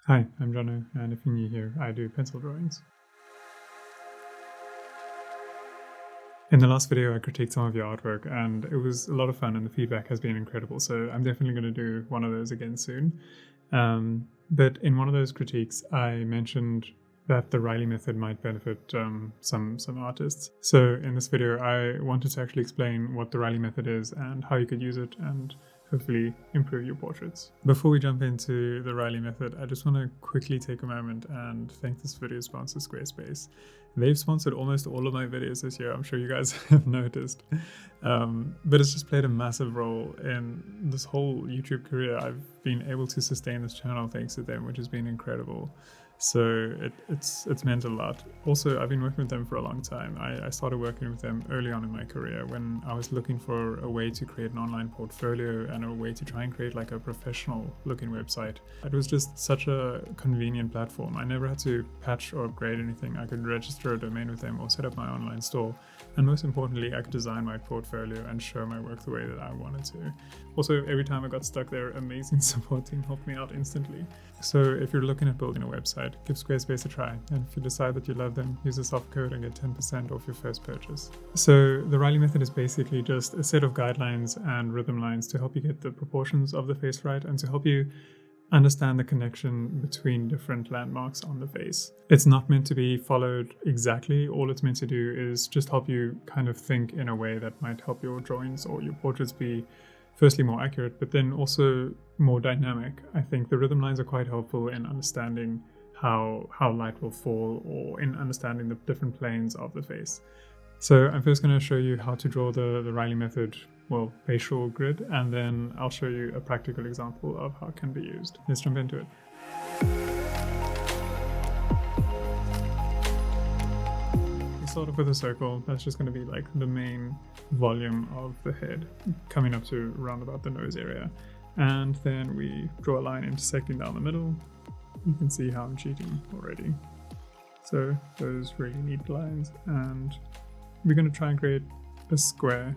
Hi, I'm Jono, and if you're new here, I do pencil drawings. In the last video, I critiqued some of your artwork, and it was a lot of fun, and the feedback has been incredible, so I'm definitely going to do one of those again soon. But in one of those critiques, I mentioned that the Reilly method might benefit some artists. So in this video, I wanted to actually explain what the Reilly method is and how you could use it and hopefully improve your portraits. Before we jump into the Reilly method, I just want to quickly take a moment and thank this video sponsor, Squarespace. They've sponsored almost all of my videos this year. I'm sure you guys have noticed. But it's just played a massive role in this whole YouTube career. I've been able to sustain this channel thanks to them, which has been incredible. So it's meant a lot. Also, I've been working with them for a long time. I started working with them early on in my career when I was looking for a way to create an online portfolio and a way to try and create like a professional looking website. It was just such a convenient platform. I never had to patch or upgrade anything. I could register a domain with them or set up my online store. And most importantly, I could design my portfolio and show my work the way that I wanted to. Also, every time I got stuck, their amazing support team helped me out instantly. So if you're looking at building a website, give Squarespace a try. And if you decide that you love them, use the soft code and get 10% off your first purchase. So the Reilly method is basically just a set of guidelines and rhythm lines to help you get the proportions of the face right and to help you understand the connection between different landmarks on the face. It's not meant to be followed exactly. All it's meant to do is just help you kind of think in a way that might help your drawings or your portraits be firstly more accurate, but then also more dynamic. I think the rhythm lines are quite helpful in understanding how light will fall or in understanding the different planes of the face. So I'm first going to show you how to draw the Reilly method, well, facial grid, and then I'll show you a practical example of how it can be used. Let's jump into it. We start off with a circle. That's just going to be like the main volume of the head, coming up to around about the nose area. And then we draw a line intersecting down the middle. You can see how I'm cheating already. So those really neat lines, and we're going to try and create a square.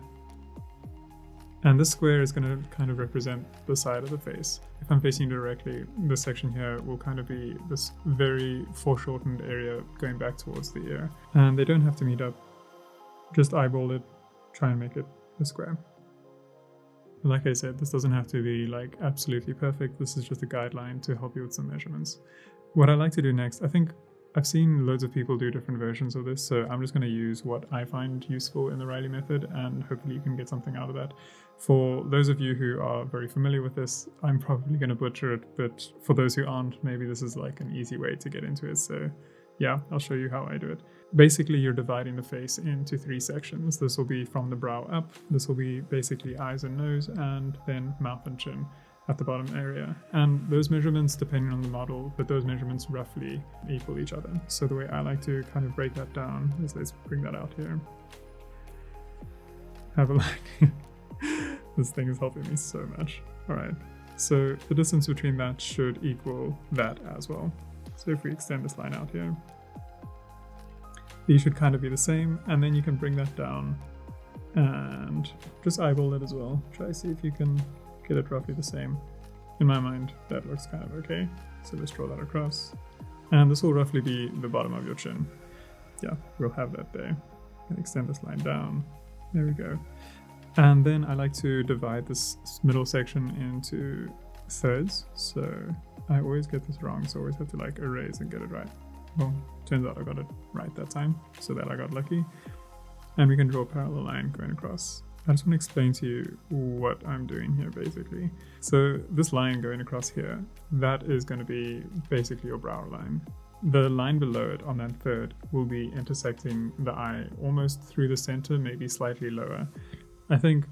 And this square is going to kind of represent the side of the face. If I'm facing directly, this section here will kind of be this very foreshortened area going back towards the ear. And they don't have to meet up. Just eyeball it, try and make it a square. Like I said, this doesn't have to be like absolutely perfect. This is just a guideline to help you with some measurements. What I like to do next, I think I've seen loads of people do different versions of this, so I'm just going to use what I find useful in the Reilly method, and hopefully you can get something out of that. For those of you who are very familiar with this, I'm probably going to butcher it, but for those who aren't, maybe this is like an easy way to get into it. So yeah, I'll show you how I do it. Basically, you're dividing the face into 3 sections. This will be from the brow up. This will be basically eyes and nose, and then mouth and chin at the bottom area. And those measurements, depending on the model, but those measurements roughly equal each other. So the way I like to kind of break that down is, let's bring that out here. Have a look. This thing is helping me so much. All right, so the distance between that should equal that as well. So if we extend this line out here, these should kind of be the same, and then you can bring that down and just eyeball it as well. Try to see if you can get it roughly the same. In my mind, that looks kind of okay. So let's draw that across. And this will roughly be the bottom of your chin. Yeah, we'll have that there. And extend this line down. There we go. And then I like to divide this middle section into thirds. So I always get this wrong, so I always have to like erase and get it right. Well, turns out I got it right that time, so that I got lucky. And we can draw a parallel line going across. I just want to explain to you what I'm doing here basically. So this line going across here, that is going to be basically your brow line. The line below it on that third will be intersecting the eye almost through the center, maybe slightly lower. I think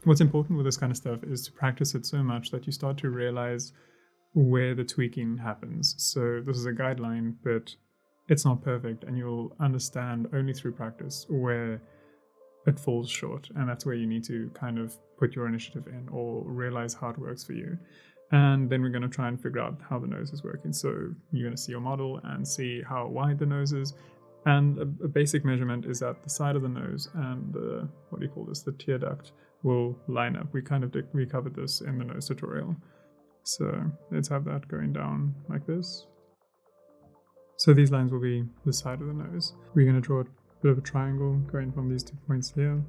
what's important with this kind of stuff is to practice it so much that you start to realize where the tweaking happens. So this is a guideline, but it's not perfect, and you'll understand only through practice where it falls short, and that's where you need to kind of put your initiative in or realize how it works for you. And then we're going to try and figure out how the nose is working. So you're going to see your model and see how wide the nose is. And a basic measurement is that the side of the nose and the, what do you call this, the tear duct will line up. We covered this in the nose tutorial. So let's have that going down like this. So these lines will be the side of the nose. We're going to draw a bit of a triangle going from these 2 points here.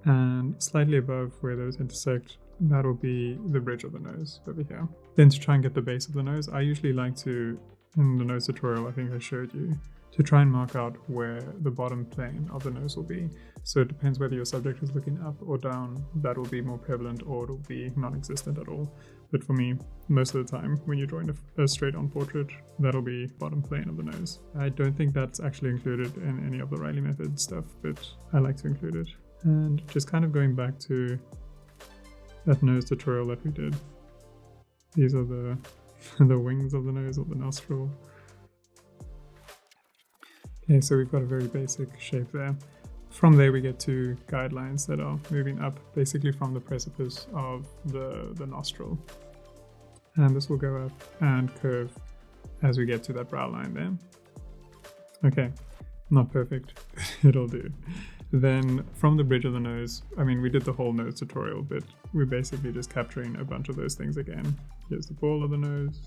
And slightly above where those intersect, that will be the bridge of the nose over here. Then to try and get the base of the nose, I usually like to, in the nose tutorial I think I showed you, to try and mark out where the bottom plane of the nose will be. So it depends whether your subject is looking up or down, that will be more prevalent, or it will be non-existent at all. But for me, most of the time, when you're drawing a straight-on portrait, that'll be bottom plane of the nose. I don't think that's actually included in any of the Reilly Method stuff, but I like to include it. And just kind of going back to that nose tutorial that we did. These are the wings of the nose, or the nostril. Okay, so we've got a very basic shape there. From there we get to guidelines that are moving up, basically from the precipice of the nostril. And this will go up and curve as we get to that brow line there. Okay, not perfect, it'll do. Then from the bridge of the nose, I mean, we did the whole nose tutorial, but we're basically just capturing a bunch of those things again. Here's the ball of the nose,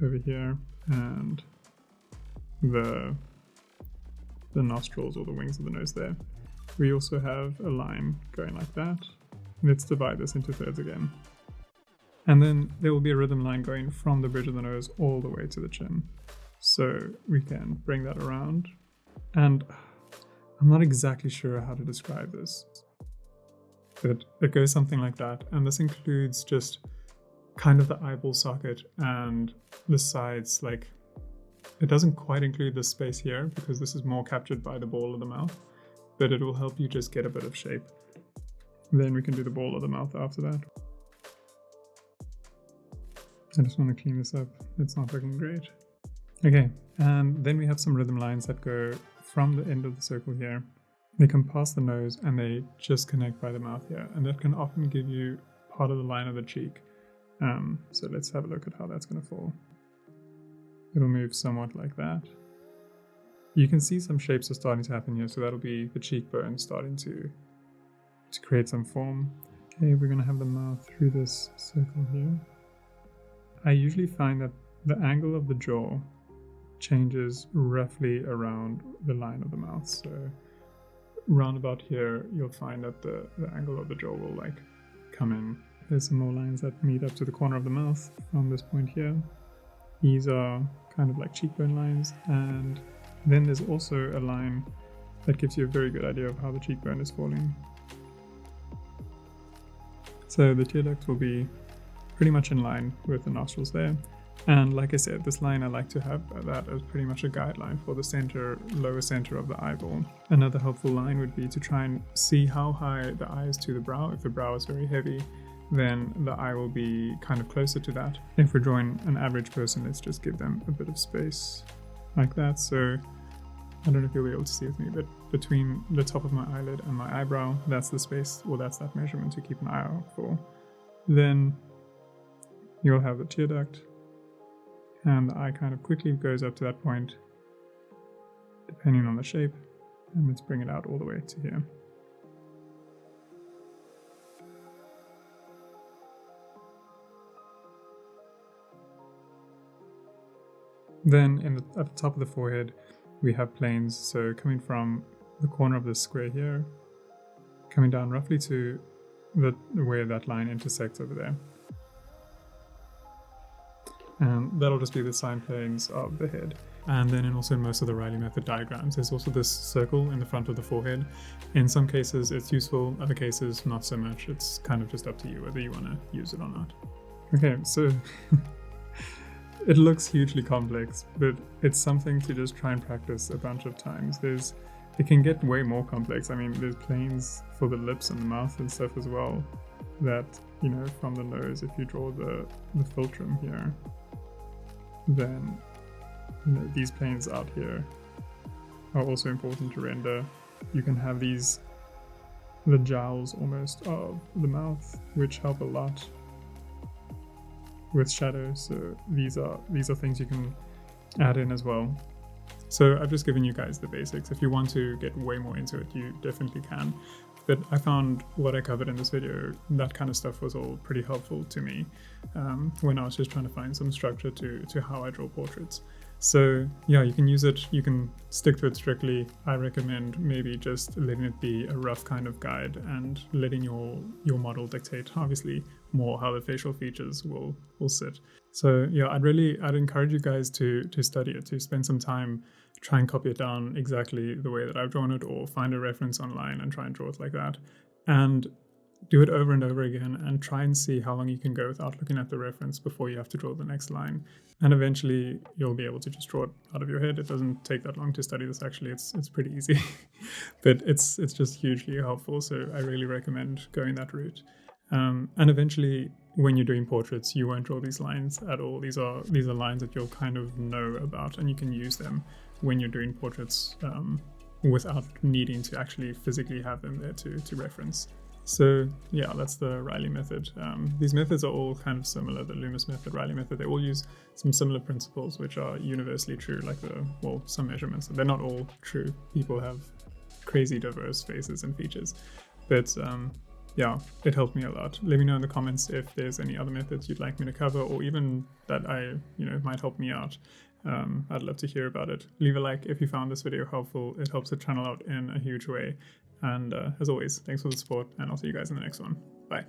over here, and the nostrils or the wings of the nose there. We also have a line going like that. Let's divide this into thirds again. And then there will be a rhythm line going from the bridge of the nose all the way to the chin. So we can bring that around. And I'm not exactly sure how to describe this, but it goes something like that. And this includes just kind of the eyeball socket and the sides. Like, it doesn't quite include this space here because this is more captured by the ball of the mouth, but it will help you just get a bit of shape. Then we can do the ball of the mouth after that. I just want to clean this up. It's not looking great. Okay, and then we have some rhythm lines that go from the end of the circle here. They come past the nose and they just connect by the mouth here, and that can often give you part of the line of the cheek. So let's have a look at how that's going to fall. It'll move somewhat like that. You can see some shapes are starting to happen here, so that'll be the cheekbone starting to create some form. Okay, we're going to have the mouth through this circle here. I usually find that the angle of the jaw changes roughly around the line of the mouth. So round about here, you'll find that the angle of the jaw will like come in. There's some more lines that meet up to the corner of the mouth from this point here. These are kind of like cheekbone lines, and then there's also a line that gives you a very good idea of how the cheekbone is falling. So the tear duct will be pretty much in line with the nostrils there. And like I said, this line I like to have that as pretty much a guideline for the lower center of the eyeball. Another helpful line would be to try and see how high the eye is to the brow. If the brow is very heavy, then the eye will be kind of closer to that. If we're drawing an average person, let's just give them a bit of space like that. So I don't know if you'll be able to see with me, but between the top of my eyelid and my eyebrow, that's the space, or that's that measurement to keep an eye out for. Then you'll have the tear duct, and the eye kind of quickly goes up to that point, depending on the shape. And let's bring it out all the way to here. Then at the top of the forehead, we have planes. So coming from the corner of this square here, coming down roughly to where that line intersects over there. And that'll just be the sign planes of the head. And then also in most of the Reilly Method diagrams, there's also this circle in the front of the forehead. In some cases it's useful, other cases not so much. It's kind of just up to you whether you want to use it or not. Okay, so it looks hugely complex, but it's something to just try and practice a bunch of times. It can get way more complex. I mean, there's planes for the lips and the mouth and stuff as well, that, you know, from the nose, if you draw the philtrum here, then, you know, these planes out here are also important to render. You can have the jowls almost of the mouth, which help a lot with shadows. So these are things you can add in as well. So I've just given you guys the basics. If you want to get way more into it, you definitely can. but I found what I covered in this video, that kind of stuff was all pretty helpful to me when I was just trying to find some structure to how I draw portraits. So yeah, you can use it, you can stick to it strictly. I recommend maybe just letting it be a rough kind of guide and letting your model dictate, obviously, more how the facial features will sit. So yeah, I'd encourage you guys to study it, to spend some time, try and copy it down exactly the way that I've drawn it, or find a reference online and try and draw it like that. And do it over and over again and try and see how long you can go without looking at the reference before you have to draw the next line. And eventually you'll be able to just draw it out of your head. It doesn't take that long to study this, actually. It's pretty easy, but it's just hugely helpful. So I really recommend going that route. And eventually, when you're doing portraits, you won't draw these lines at all. These are lines that you'll kind of know about, and you can use them when you're doing portraits without needing to actually physically have them there to reference. So yeah, that's the Reilly method. These methods are all kind of similar. The Loomis method, Reilly method, they all use some similar principles which are universally true, like some measurements. They're not all true. People have crazy diverse faces and features. But yeah, it helped me a lot. Let me know in the comments if there's any other methods you'd like me to cover, or even that might help me out. I'd love to hear about it. Leave a like if you found this video helpful. It helps the channel out in a huge way. And as always, thanks for the support, and I'll see you guys in the next one. Bye.